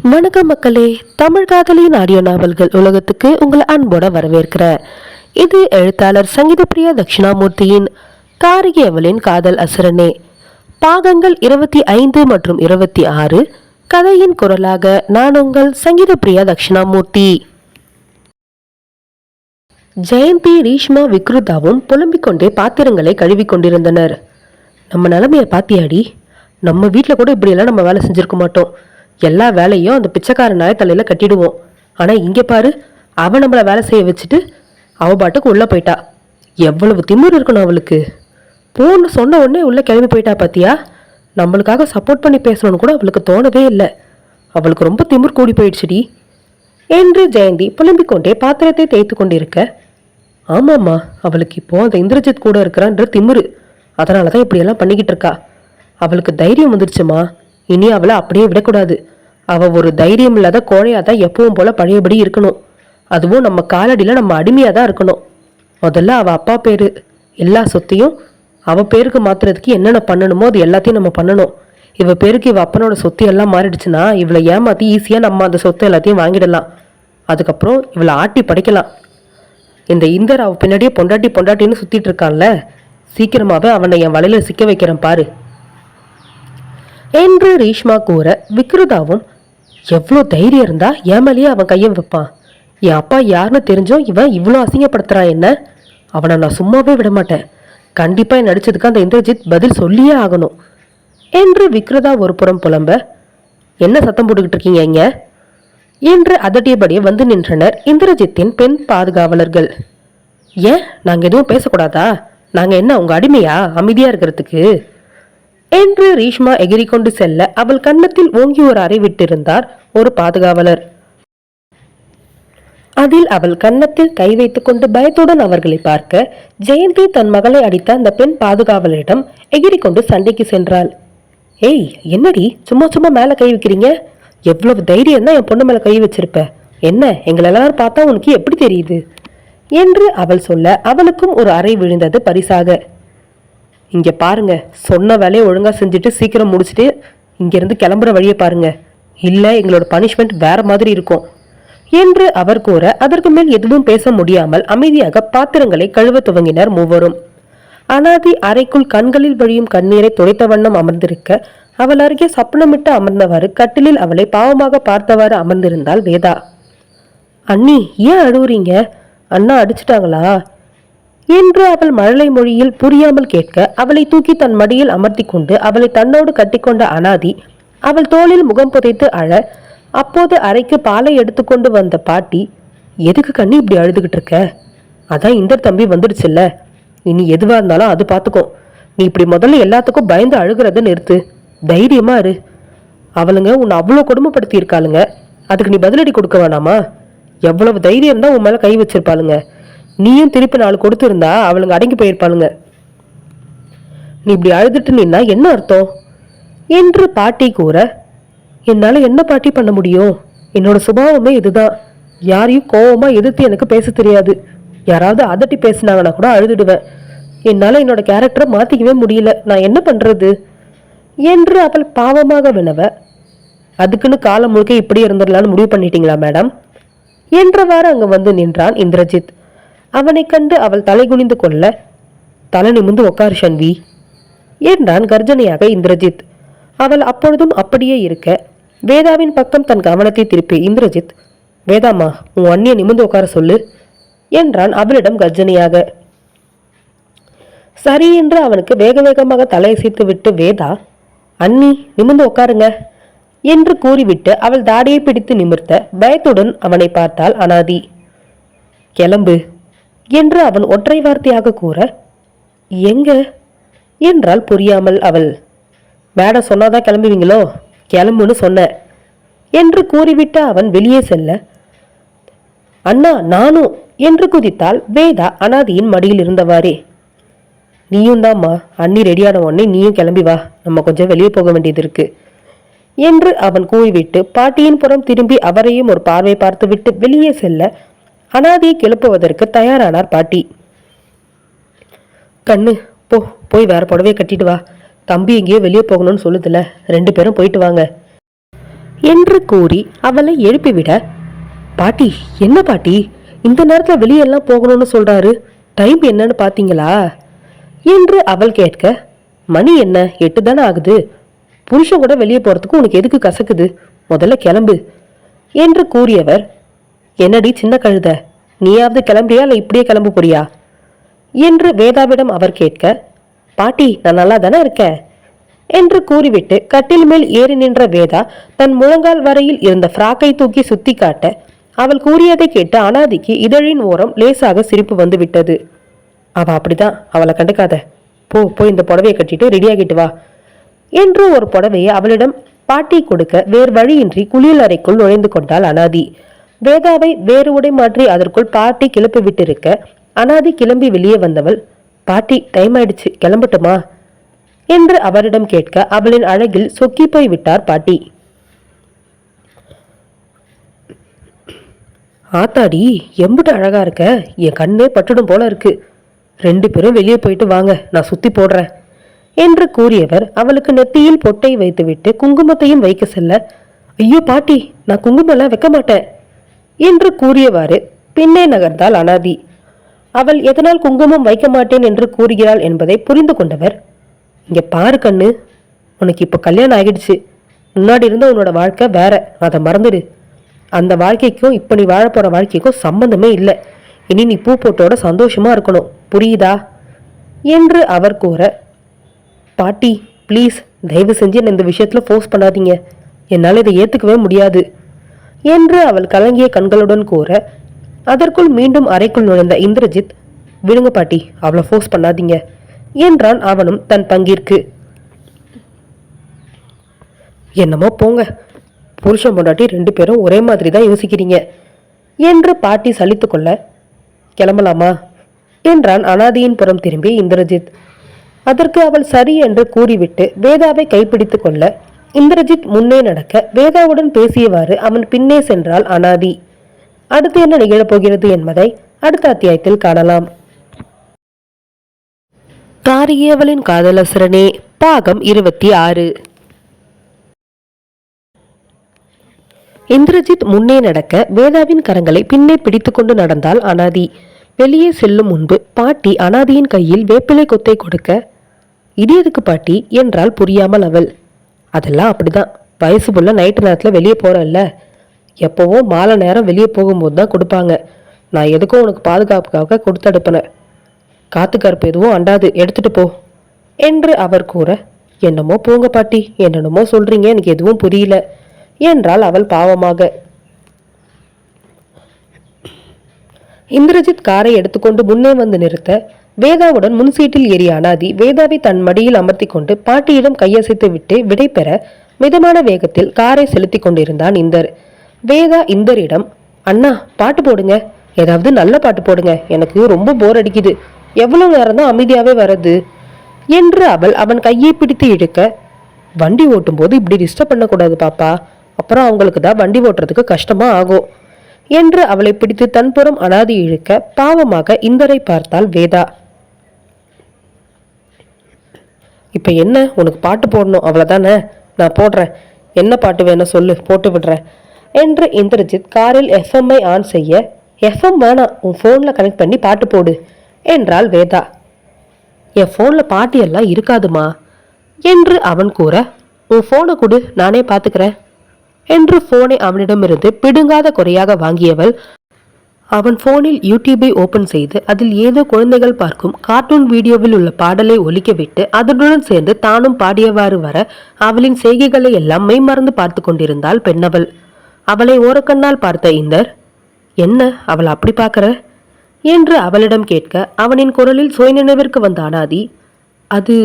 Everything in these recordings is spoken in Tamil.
வணக்கம் மக்களே, தமிழ் காதலின் ஆடியோ நாவல்கள் உலகத்துக்கு உங்களை அன்போட வரவேற்கிறேன். இது எழுத்தாளர் சங்கீதப்பிரியா தட்சிணாமூர்த்தியின் காரிகை அவளின் காதல் அசுரனே பாகங்கள் 25 மற்றும் 26. கதையின் குரலாக நான் உங்கள் சங்கீதப்பிரியா தட்சிணாமூர்த்தி. ஜெயந்தி, ரீஷ்மா, விக்ருதாவும் புலம்பிக் கொண்டே பாத்திரங்களை கழுவி கொண்டிருந்தனர். நம்ம நிலைமையை பாத்தியாடி, நம்ம வீட்டில் கூட இப்படியெல்லாம் நம்ம வேலை செஞ்சிருக்க மாட்டோம். எல்லா வேலையும் அந்த பிச்சைக்காரனாய தலையில கட்டிடுவோம். ஆனா இங்க பாரு, அவன் நம்மளை வேலை செய்ய வச்சுட்டு அவ பாட்டுக்கு உள்ள போயிட்டா. எவ்வளவு திமிரு இருக்கணும் அவளுக்கு. போன்னு சொன்ன உடனே உள்ள கிளம்பி போயிட்டா பாத்தியா. நம்மளுக்காக சப்போர்ட் பண்ணி பேசணும்னு கூட அவளுக்கு தோணவே இல்லை. அவளுக்கு ரொம்ப திமிர் கூடி போயிடுச்சுடி என்று ஜெயந்தி புலம்பிக் கொண்டே பாத்திரத்தை தேய்த்து கொண்டிருக்க, ஆமாம்மா, அவளுக்கு இப்போ அந்த இந்திரஜித் கூட இருக்கிறான்ற திமிரு. அதனாலதான் இப்படியெல்லாம் பண்ணிக்கிட்டு இருக்கா. அவளுக்கு தைரியம் வந்துருச்சுமா. இனி அவளை அப்படியே விடக்கூடாது. அவ ஒரு தைரியம் இல்லாத கோழையாதான் எப்பவும் போல பழையபடி இருக்கணும். அதுவும் நம்ம காலடியில நம்ம அடிமையாதான் இருக்கணும். முதல்ல அவ அப்பா பேரு எல்லா சொத்தையும் அவ பேருக்கு மாத்துறதுக்கு என்னென்ன பண்ணணுமோ அது எல்லாத்தையும் நம்ம பண்ணணும். இவ பேருக்கு இவ அப்பனோட சொத்து எல்லாம் மாறிடுச்சுன்னா இவளை ஏமாத்தி ஈஸியா நம்ம அந்த சொத்து எல்லாத்தையும் வாங்கிடலாம். அதுக்கப்புறம் இவளை ஆட்டி படைக்கலாம். இந்த இந்தர் அவ பின்னாடியே பொண்டாட்டி பொண்டாட்டின்னு சுத்திட்டு இருக்கான்ல, சீக்கிரமாவே அவனை என் வலையில சிக்க வைக்கிறேன் பாரு என்று ரீஷ்மா கூற, விக்ருதாவும் எவ்வளோ தைரியம் இருந்தா ஏமலையே அவன் கையை வைப்பான். என் அப்பா யாருன்னு தெரிஞ்சோம் இவன் இவ்வளோ அசிங்கப்படுத்துறான் என்ன. அவனை நான் சும்மாவே விட மாட்டேன். கண்டிப்பா என் நடிச்சதுக்கு அந்த இந்திரஜித் பதில் சொல்லியே ஆகணும் என்று விக்ருதா ஒரு புறம் புலம்ப, என்ன சத்தம் போட்டுக்கிட்டு இருக்கீங்க இங்க என்று அதட்டியபடியே வந்து நின்றனர் இந்திரஜித்தின் பெண் பாதுகாவலர்கள். ஏன் நாங்க எதுவும் பேசக்கூடாதா? நாங்க என்ன உங்க அடிமையா அமைதியா இருக்கிறதுக்கு என்று ரீஷ்மா எகிரிக்கொண்டு செல்ல, அவள் கன்னத்தில் ஓங்கி ஒரு அறை விட்டிருந்தார் ஒரு பாதுகாவலர். அதில் அவள் கன்னத்தில் கை வைத்துக் கொண்டு பயத்துடன் அவர்களை பார்க்க, ஜெயந்தி தன் மகளை அடித்த அந்த பெண் பாதுகாவலரிடம் எகிரிக்கொண்டு சண்டைக்கு சென்றாள். ஏய், என்னடி சும்மா சும்மா மேல கை வைக்கிறீங்க? எவ்வளவு தைரியம் தான் என் பொண்ணு மேல கை வச்சிருப்ப? என்ன எங்களை எல்லாரும் பார்த்தா உனக்கு எப்படி தெரியுது என்று அவள் சொல்ல, அவளுக்கும் ஒரு அறை விழுந்தது பரிசாக. இங்க பாருங்க, சொன்ன வேலையை ஒழுங்கா செஞ்சுட்டு சீக்கிரம் முடிச்சுட்டு இங்கிருந்து கிளம்புற வழியை பாருங்க, இல்ல எங்களோட பனிஷ்மெண்ட் வேற மாதிரி இருக்கும் என்று அவர் கூற, அதற்கு மேல் எதுவும் பேச முடியாமல் அமைதியாக பாத்திரங்களை கழுவ துவங்கினர் மூவரும். அனாதி அறைக்குள் கண்களில் வழியும் கண்ணீரை துடைத்த வண்ணம் அமர்ந்திருக்க, அவள் அருகே சப்பனமிட்டு அமர்ந்தவாறு கட்டிலில் அவளை பாவமாக பார்த்தவாறு அமர்ந்திருந்தாள் வேதா. அண்ணி, ஏன் அழுவுறீங்க? அண்ணா அடிச்சிட்டாங்களா என்று அவள் மழலை மொழியில் புரியாமல் கேட்க, அவளை தூக்கி தன் மடியில் அமர்த்தி கொண்டு அவளை தன்னோடு கட்டிக்கொண்ட அனாதி அவள் தோளில் முகம் புதைத்து அழ, அப்போது அறைக்கு பாலை எடுத்துக்கொண்டு வந்த பாட்டி, எதுக்கு கண்ணி இப்படி அழுதுகிட்டு இருக்க? அதான் இந்த தம்பி வந்துடுச்சுல்ல, இனி எதுவா இருந்தாலும் அது பார்த்துக்கோ. நீ இப்படி முதல்ல எல்லாத்துக்கும் பயந்து அழுகிறத நிறுத்து. தைரியமா இரு. அவளுங்க உன்னை அவ்வளோ கொடுமைப்படுத்தி இருக்காளுங்க, அதுக்கு நீ பதிலடி கொடுக்க வேணாமா? எவ்வளவு தைரியம் தான் உன் மேல கை வச்சிருப்பாளுங்க. நீயும் திருப்பி 4 கொடுத்துருந்தா அவளுங்க அடங்கி போயிருப்பாளுங்க. நீ இப்படி அழுதுட்டு நின்னா என்ன அர்த்தம் என்று பாட்டி கூற, என்னால என்ன பாட்டி பண்ண முடியும்? என்னோட சுபாவமே இதுதான். யாரையும் கோவமா எதிர்த்து எனக்கு பேச தெரியாது. யாராவது அதட்டி பேசினாங்கன்னா கூட அழுதுடுவேன். என்னால என்னோட கேரக்டரை மாத்திக்கவே முடியல. நான் என்ன பண்றது என்று அவள் பாவமாக வினவ, அதுக்குன்னு காலம் முழுக்க இப்படி இருந்துடலான்னு முடிவு பண்ணிட்டீங்களா மேடம் என்றவாறு அங்கு வந்து நின்றான் இந்திரஜித். அவனை கண்டு அவள் தலை குனிந்து கொள்ள, தலை நிமிந்து உட்கார் ஷன்வி என்றான் கர்ஜனையாக இந்திரஜித். அவள் அப்பொழுதும் அப்படியே இருக்க, வேதாவின் பக்கம் தன் கவனத்தை திருப்பி இந்திரஜித், வேதாமா, உன் அண்ணியை நிமிந்து உட்கார சொல்லு என்றான் அவளிடம் கர்ஜனையாக. சரி என்று அவனுக்கு வேக வேகமாக தலையசைத்து விட்டு வேதா, அண்ணி நிமிந்து உட்காருங்க என்று கூறிவிட்டு அவள் தாடியை பிடித்து நிமிர்த்த, பயத்துடன் அவனை பார்த்தாள் அனாதி. கிளம்பு என்று அவன் ஒற்றை வார்த்தையாக கூற, எங்க என்றால் புரியாமல் அவள். மேடம் சொன்னாதான் கிளம்புவீங்களோ? கிளம்புன்னு சொன்ன என்று கூறிவிட்டு அவன் வெளியே செல்ல, அண்ணா நானும் என்று குதித்தாள் வேதா அனாதியின் மடியில் இருந்தவாறே. நீயும் தாம்மா, அண்ணி ரெடியான உடனே நீயும் கிளம்பி வா, நம்ம கொஞ்சம் வெளியே போக வேண்டியது இருக்கு என்று அவன் கூறிவிட்டு பாட்டியின் புறம் திரும்பி அவரையும் ஒரு பார்வை பார்த்துவிட்டு வெளியே செல்ல, அனாதியை கிளப்புவதற்கு தயாரானார் பாட்டி. கண்ணு போ, போய் வேற புடவையை கட்டிட்டு வா. தம்பி எங்கேயோ வெளியே போகணும்னு சொல்லுதுல, 2 பேரும் போயிட்டு வாங்க என்று கூறி அவளை எழுப்பிவிட, பாட்டி என்ன பாட்டி இந்த நேரத்தில் வெளியெல்லாம் போகணும்னு சொல்றாரு, டைம் என்னன்னு பாத்தீங்களா என்று அவள் கேட்க, மணி என்ன 8 தானே ஆகுது, புருஷன் கூட வெளியே போறதுக்கு உனக்கு எதுக்கு கசக்குது, முதல்ல கிளம்பு என்று கூறியவர், என்னடி சின்ன கழுத, நீயாவது கிளம்பியா இல்லை இப்படியே கிளம்ப போறியா என்று வேதாவிடம் அவர் கேட்க, பாட்டி நான் நல்லா தானே இருக்கேன் என்று கூறிவிட்டு கட்டில் மேல் ஏறி நின்ற வேதா தன் முழங்கால் வரையில் இருந்த ஃப்ராக்கை தூக்கி சுத்தி காட்ட, அவள் கூறியதை கேட்டு அனாதிக்கு இதழின் ஓரம் லேசாக சிரிப்பு வந்து விட்டது. அவ அப்படிதான், அவளை கண்டுக்காத, போய் இந்த புடவையை கட்டிட்டு ரெடியாகிட்டு வா என்று ஒரு புடவையை அவளிடம் பாட்டி கொடுக்க வேறு வழியின்றி குளியல் அறைக்குள் நுழைந்து கொண்டாள் அனாதி. வேதாவை வேறு உடை மாற்றி அதற்குள் பாட்டி கிளப்பி விட்டிருக்க அனாதி கிளம்பி வெளியே வந்தவள், பாட்டி டைம் ஆயிடுச்சு கிளம்பட்டுமா என்று அவரிடம் கேட்க அவளின் அழகில் சொக்கி போய் விட்டார் பாட்டி. ஆத்தாடி எம்பிட்டு அழகா இருக்க, என் கண்ணே பட்டுடும் போல இருக்கு, 2 பேரும் வெளியே போயிட்டு வாங்க, நான் சுத்தி போடுறேன் என்று கூறியவர் அவளுக்கு நெத்தியில் பொட்டை வைத்துவிட்டு குங்குமத்தையும் வைக்க செல்ல, ஐயோ பாட்டி நான் குங்குமம்லாம் வைக்க மாட்டேன் என்று கூறியவாறு பின்னே நகர்ந்தாள் அனாதி. அவள் எதனால் குங்குமம் வைக்க மாட்டேன் என்று கூறுகிறாள் என்பதை புரிந்து கொண்டவர், இங்க பாரு கண்ணு, உனக்கு இப்ப கல்யாணம் ஆகிடுச்சு, முன்னாடி இருந்த உன்னோட வாழ்க்கை வேற, அதை மறந்துடு, அந்த வாழ்க்கைக்கும் இப்ப நீ வாழ போற வாழ்க்கைக்கும் சம்பந்தமே இல்லை, இனி நீ பூ போட்டோட சந்தோஷமா இருக்கணும், புரியுதா என்று அவர் கூற, பாட்டி ப்ளீஸ் தயவு செஞ்சு என்ன இந்த விஷயத்துல ஃபோர்ஸ் பண்ணாதீங்க, என்னால் இதை ஏத்துக்கவே முடியாது என்று அவள் கலங்கிய கண்களுடன் கூற, அதற்குள் மீண்டும் அறைக்குள் நுழைந்த இந்திரஜித், விடுங்க பாட்டி அவளை ஃபோர்ஸ் பண்ணாதீங்க என்றான் அவனும் தன் பங்கிற்கு. என்னமோ போங்க, புருஷன் பொண்டாட்டி 2 பேரும் ஒரே மாதிரி தான் யோசிக்கிறீங்க என்று பாட்டி சலித்து கொள்ள, கிளம்பலாமா என்றான் அனாதியின் புறம் திரும்பி இந்திரஜித். அதற்கு அவள் சரி என்று கூறிவிட்டு வேதாவை கைப்பிடித்து கொள்ள இந்திரஜித் முன்னே நடக்க வேதாவுடன் பேசியவாறு அவன் பின்னே சென்றாள் அனாதி. அடுத்து என்ன நிகழப்போகிறது என்பதை அடுத்த அத்தியாயத்தில் காணலாம். தாரியவளின் காதலசுரனே பாகம் 26. இந்திரஜித் முன்னே நடக்க வேதாவின் கரங்களை பின்னே பிடித்து கொண்டு நடந்தாள் அனாதி. வெளியே செல்லும் முன்பு பாட்டி அனாதியின் கையில் வேப்பிலை கொத்தை கொடுக்க, இது எதுக்கு பாட்டி என்றால் புரியாமல் அவள், அதெல்லாம் அப்படிதான், வயசு புள்ள நைட்டு நேரத்தில் வெளியே போறல்ல, எப்போவோ மாலை நேரம் வெளியே போகும்போது தான் கொடுப்பாங்க, நான் எதுக்கும் உனக்கு பாதுகாப்புக்காக கொடுத்து அடுப்பினேன், காத்து கருப்பு எதுவும் அண்டாது, எடுத்துட்டு போ என்று அவர் கூற, என்னமோ போங்க பாட்டி, என்னென்னமோ சொல்றீங்க, எனக்கு எதுவும் புரியல என்றாள் அவள் பாவமாக. இந்திரஜித் காரை எடுத்துக்கொண்டு முன்னே வந்து நிறுத்த வேதாவுடன் முன் சீட்டில் ஏறிய அனாதி வேதாவை தன் மடியில் அமர்த்தி கொண்டு பாட்டியிடம் கையசைத்து விட்டு விடை பெற மிதமான வேகத்தில் காரை செலுத்தி கொண்டிருந்தான் இந்தர். வேதா இந்தரிடம், அண்ணா பாட்டு போடுங்க, ஏதாவது நல்ல பாட்டு போடுங்க, எனக்கு ரொம்ப போர் அடிக்குது, எவ்வளவு நேரம் தான் அமைதியாவே வர்றது என்று அவன் கையை பிடித்து இழுக்க, வண்டி ஓட்டும் போது இப்படி டிஸ்டர்ப் பண்ணக்கூடாது பாப்பா, அப்புறம் அவங்களுக்கு தான் வண்டி ஓட்டுறதுக்கு கஷ்டமா ஆகும் என்று அவளை பிடித்து தன்புறம் அனாதி இழுக்க பாவமாக இந்தரை பார்த்தாள் வேதா. இப்ப என்ன, உனக்கு பாட்டு போடணும் அவ்வளவுதானே, நான் போடுறேன், என்ன பாட்டு வேணும் சொல்லு, போட்டு விடுறேன் என்று இந்திரஜித் காரில் எஃப்எம்ஐ ஆன் செய்ய, எஃப்எம் வேணாம், உன் போன்ல கனெக்ட் பண்ணி பாட்டு போடு என்றாள் வேதா. என் போன்ல பாட்டு எல்லாம் இருக்காதுமா என்று அவன் கூற, உன் போனை கொடு, நானே பாத்துக்கிறேன் என்று போனை அவனிடமிருந்து பிடுங்காத குறையாக வாங்கியவள் அவன் போனில் யூடியூபை ஓபன் செய்து அதில் ஏதோ குழந்தைகள் பார்க்கும் கார்ட்டூன் வீடியோவில் உள்ள பாடலை ஒலிக்க விட்டு அதனுடன் சேர்ந்து தானும் பாடியவாறு வர அவளின் செய்கைகளை எல்லாம் மெய்மறந்து பார்த்து கொண்டிருந்தாள் பெண்ணவள். அவளை ஓரக்கண்ணால் பார்த்த இந்தர், என்ன அவள் அப்படி பார்க்கற என்று அவளிடம் கேட்க அவனின் குரலில் சுயநினைவிற்கு வந்த அனாதி, அது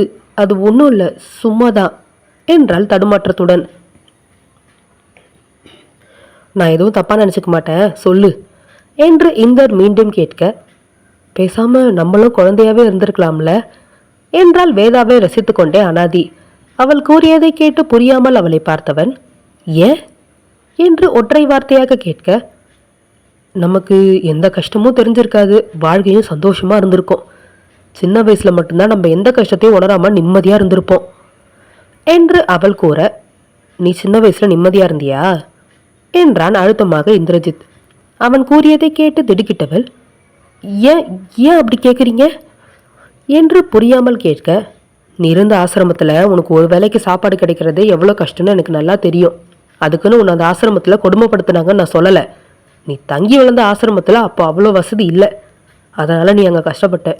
அது ஒன்றும் இல்லை, சும்மாதான் என்றாள் தடுமாற்றத்துடன். நான் எதுவும் தப்பா நினைச்சுக்க மாட்டேன், சொல்லு என்று இந்தர் மீண்டும் கேட்க, பேசாம நம்மளும் குழந்தையாவே இருந்திருக்கலாம்ல என்றால் வேதாவை ரசித்து கொண்டே அனாதி. அவள் கூறியதை கேட்டு புரியாமல் அவளை பார்த்தவன், ஏன் என்று ஒற்றை வார்த்தையாக கேட்க, நமக்கு எந்த கஷ்டமும் தெரிஞ்சிருக்காது, வாழ்க்கையும் சந்தோஷமா இருந்திருக்கும், சின்ன வயசுல மட்டும்தான் நம்ம எந்த கஷ்டத்தையும் உணராம நிம்மதியா இருந்திருப்போம் என்று அவள் கூற, நீ சின்ன வயசுல நிம்மதியா இருந்தியா என்றான் அழுத்தமாக இந்திரஜித். அவன் கூறியதை கேட்டு திடுக்கிட்டவள், ஏன் ஏன் அப்படி கேட்குறீங்க என்று புரியாமல் கேட்க, நீ இருந்த ஆசிரமத்தில் உனக்கு ஒரு வேளைக்கு சாப்பாடு கிடைக்கிறது எவ்வளோ கஷ்டம்னு எனக்கு நல்லா தெரியும். அதுக்குன்னு உன்னை அந்த ஆசிரமத்தில் கொடுமைப்படுத்தினாங்கன்னு நான் சொல்லலை. நீ தங்கி வளர்ந்த ஆசிரமத்தில் அப்போ அவ்வளோ வசதி இல்லை, அதனால் நீ அங்கே கஷ்டப்பட்ட.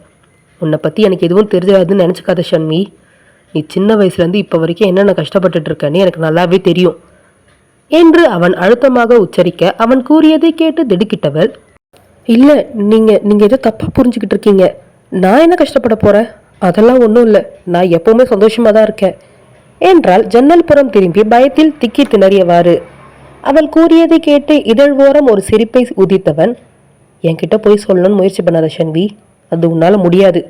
உன்னை பற்றி எனக்கு எதுவும் தெரியாதுன்னு நினச்சிக்காத ஷன்வி. நீ சின்ன வயசுலேருந்து இப்போ வரைக்கும் என்னென்ன கஷ்டப்பட்டுட்டு இருக்கேன்னு எனக்கு நல்லாவே தெரியும் என்று அவன் அழுத்தமாக உச்சரிக்க, அவன் கூறியதை கேட்டு திடுக்கிட்டவள், இல்லை நீங்கள் ஏதோ தப்பாக புரிஞ்சுக்கிட்டு இருக்கீங்க. நான் என்ன கஷ்டப்பட போகிறேன்? அதெல்லாம் ஒன்றும் இல்லை, நான் எப்போவுமே சந்தோஷமாக தான் இருக்கேன் என்றால் ஜன்னல் புறம் திரும்பி பயத்தில் திக்கி திணறியவாறு. அவள் கூறியதை கேட்டு இதழ் ஓரம் ஒரு சிரிப்பை உதித்தவன், என்கிட்ட போய் சொல்லணும்னு முயற்சி பண்ணாத ஷன்வி, அது உன்னால் முடியாது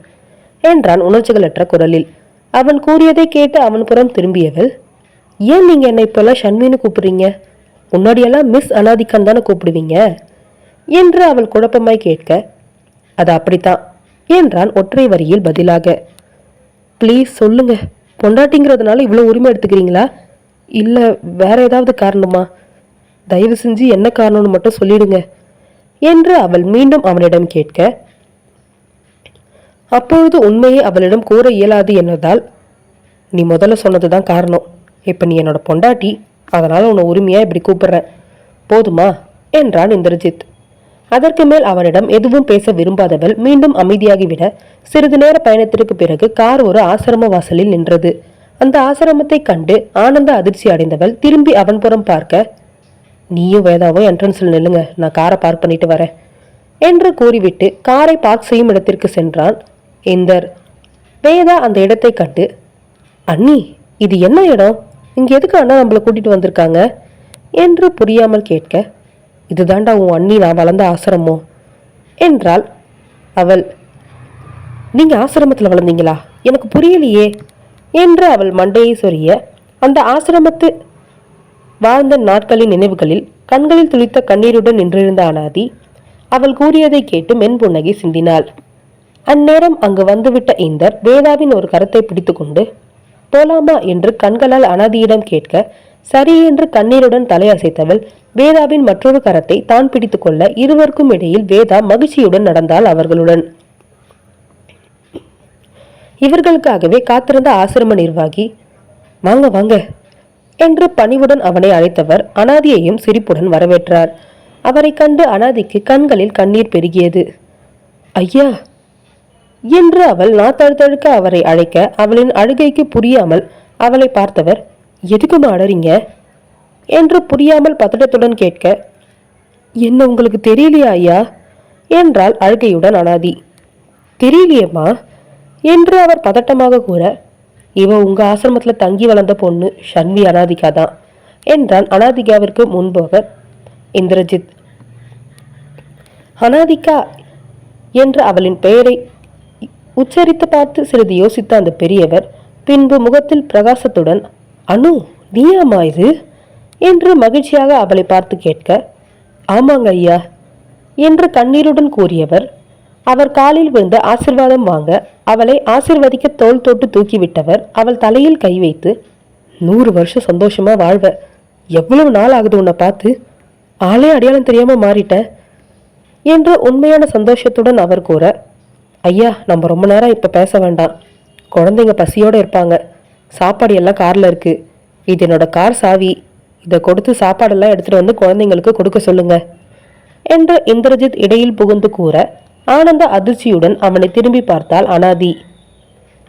என்றான் உணர்ச்சிகளற்ற குரலில். அவன் கூறியதை கேட்டு அவன் புறம் திரும்பியவள், ஏன் நீங்கள் என்னை இப்போல்லாம் ஷன்வின்னு கூப்பிடுறீங்க? முன்னாடியெல்லாம் மிஸ் அனாதிகான் தானே கூப்பிடுவீங்க என்று அவள் குழப்பமாய் கேட்க, அது அப்படித்தான் என்றான் ஒற்றை வரியில் பதிலாக. ப்ளீஸ் சொல்லுங்க, பொண்டாட்டிங்கிறதுனால இவ்வளோ உரிமை எடுத்துக்கிறீங்களா, இல்லை வேற ஏதாவது காரணமா? தயவு செஞ்சு என்ன காரணம்னு மட்டும் சொல்லிடுங்க என்று அவள் மீண்டும் அவனிடம் கேட்க, அப்பொழுது உண்மையை அவளிடம் கூற இயலாது என்பதால், நீ முதல்ல சொன்னதுதான் காரணம். இப்போ நீ என்னோட பொண்டாட்டி, அதனால உன்னை உரிமையா இப்படி கூப்பிடுறேன், போதுமா என்றான் இந்திரஜித். அதற்கு மேல் அவனிடம் எதுவும் பேச விரும்பாதவள் மீண்டும் அமைதியாகிவிட, சிறிது நேர பயணத்திற்கு பிறகு கார் ஒரு ஆசிரம வாசலில் நின்றது. அந்த ஆசிரமத்தை கண்டு ஆனந்த அதிர்ச்சி அடைந்தவள் திரும்பி அவன் புறம் பார்க்க, நீயும் வேதாவும் என்ட்ரன்ஸில் நில்லுங்க, நான் காரை பார்க் பண்ணிட்டு வரேன் என்று கூறிவிட்டு காரை பார்க் செய்யும் இடத்திற்கு சென்றான் இந்தர். வேதா அந்த இடத்தை கண்டு, அண்ணி இது என்ன இடம், இங்க எதுக்கு அண்ணா நம்மளை கூட்டிட்டு வந்திருக்காங்க என்று புரியாமல் கேட்க, இதுதாண்டா உன் அண்ணி நான் வளர்ந்த ஆசிரமோ என்றாள் அவள். நீங்க ஆசிரமத்தில் வளர்ந்தீங்களா? எனக்கு புரியலையே என்று அவள் மண்டையை சொரிய, அந்த ஆசிரமத்து வாழ்ந்த நாட்களின் நினைவுகளில் கண்களில் துளித்த கண்ணீருடன் நின்றிருந்த அனாதி அவள் கூறியதை கேட்டு மென்புன்னகை சிந்தினாள். அந்நேரம் அங்கு வந்துவிட்ட இந்தர் வேதாவின் ஒரு கரத்தை பிடித்துக்கொண்டு, போலாமா என்று கண்களால் அனாதியிடம் கேட்க, சரி என்று கண்ணீருடன் தலையசைத்தவள் வேதாவின் மற்றொரு கரத்தை தான் பிடித்துக் கொள்ள, இருவருக்கும் இடையில் வேதா மகிழ்ச்சியுடன் நடந்தாள் அவர்களுடன். இவர்களுக்காகவே காத்திருந்த ஆசிரம நிர்வாகி, வாங்க வாங்க என்று பணிவுடன் அவனை அழைத்தவர் அனாதியையும் சிரிப்புடன் வரவேற்றார். அவரை கண்டு அனாதிக்கு கண்களில் கண்ணீர் பெருகியது. ஐயா என்று அவள் நாத்தழுத்தழுக்க அவரை அழைக்க, அவளின் அழுகைக்கு புரியாமல் அவளை பார்த்தவர், எதுக்குமா அழறீங்க என்று புரியாமல் பதட்டத்துடன் கேட்க, என்ன உங்களுக்கு தெரியலையா ஐயா என்றாள் அழுகையுடன் அனாதி. தெரியலையேம்மா என்று அவர் பதட்டமாக கூற, இவ உங்க ஆசிரமத்துல தங்கி வளர்ந்த பொண்ணு ஷன்வி அனாதிகா தான் என்றான் அனாதிகாவிற்கு முன்பாக இந்திரஜித். அனாதிகா என்று அவளின் பெயரை உச்சரித்து பார்த்து சிறிது யோசித்த அந்த பெரியவர் பின்பு முகத்தில் பிரகாசத்துடன், அனு நீயாமா இது என்று மகிழ்ச்சியாக அவளை பார்த்து கேட்க, ஆமாங்க ஐயா என்று கண்ணீருடன் கூறியவர் அவர் காலில் விழுந்து ஆசிர்வாதம் வாங்க, அவளை ஆசிர்வதிக்க தோள் தொட்டு தூக்கிவிட்டவர் அவள் தலையில் கை வைத்து, 100 வருஷம் சந்தோஷமா வாழ்வ, எவ்வளவு நாள் ஆகுது உன்னை பார்த்து, ஆளே அடையாளம் தெரியாம மாறிட்ட என்று உண்மையான சந்தோஷத்துடன் அவர் கூற, ஐயா நம்ம ரொம்ப நேரம் இப்ப பேச வேண்டாம், குழந்தைங்க பசியோட இருப்பாங்க, சாப்பாடு எல்லாம் கார்ல இருக்கு, இது என்னோட கார் சாவி, இதை கொடுத்து சாப்பாடெல்லாம் எடுத்துட்டு வந்து குழந்தைங்களுக்கு கொடுக்க சொல்லுங்க என்று இந்திரஜித் இடையில் புகுந்து கூற, ஆனந்த அதிர்ச்சியுடன் அவனை திரும்பி பார்த்தாள் அனாதி.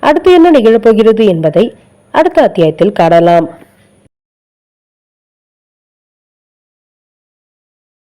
அடுத்து என்ன நிகழப்போகிறது என்பதை அடுத்த அத்தியாயத்தில் காணலாம்.